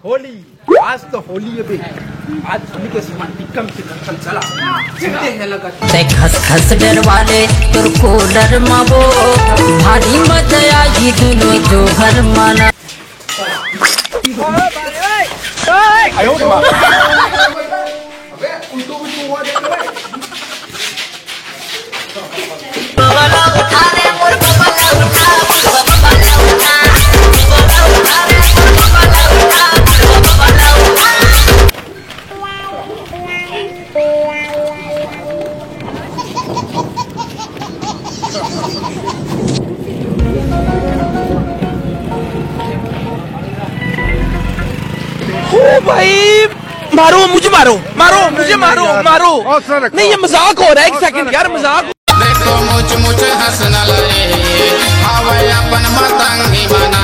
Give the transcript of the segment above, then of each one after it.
होली, आज तो होली है बे। आज होली के समान टिक्कम से चल चला सीधे है लगा ते खस खस डरवाले तुर को डरमावो भारी मजा आई दुनो जो हर माना आयो रे मां अबे उल्टू उल्टू हुआ देख ले बबला उठा रे मोर बबला उठा बबला उठा बबला उठा रे मोर बबला उठा बबला उठा ओ भाई मारो मुझे मारो मारो मुझे मारो मारो नहीं ये मजाक हो रहा है। एक सेकंड यार मजाक देखो मुझ हंसना लगे हवाई अपन मतंगी बना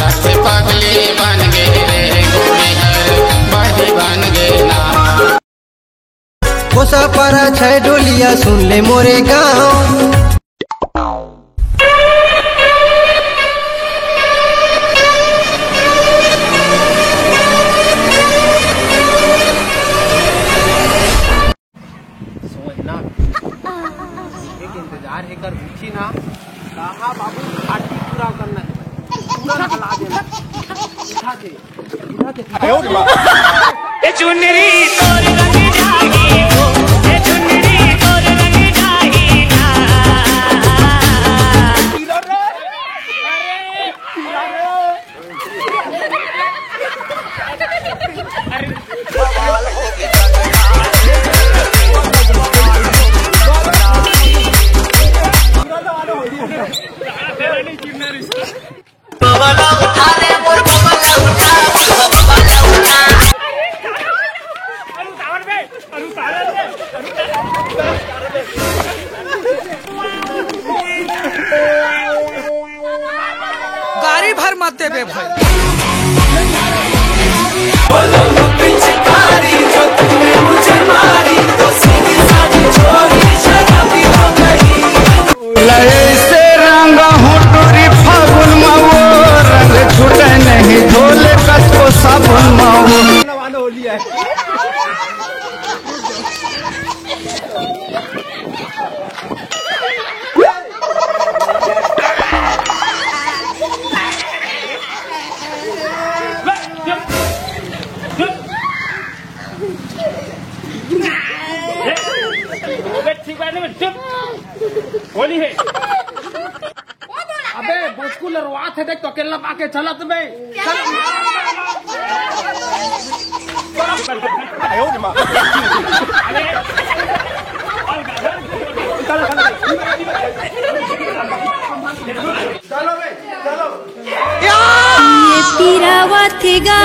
लक्ष्य पगली बन गए रे गोरी है बही बन गए ना कोसा पारा छह डोलिया सुन ले मोरे गाँव इंतजार है कर रुचि ना कहा बाबू पार्टी पूरा करना है पूरा खिला देना उठा दे आयो रे मां ए चुनरी तोर रंग जागी हो ए चुनरी तोर रंग जागी ना पीला रे अरे पीला रे बवाल हो गया बबला उठा रे मोर बबला उठा बबला उठा गाड़ी भर मत दे बे भाई नहीं ढोले कसको साबुन माओ होली है होली है अबे बोस्कुल रुआत है देख तो अकेला पाके चलत बे आयो रे मां ये पीरावा थे गा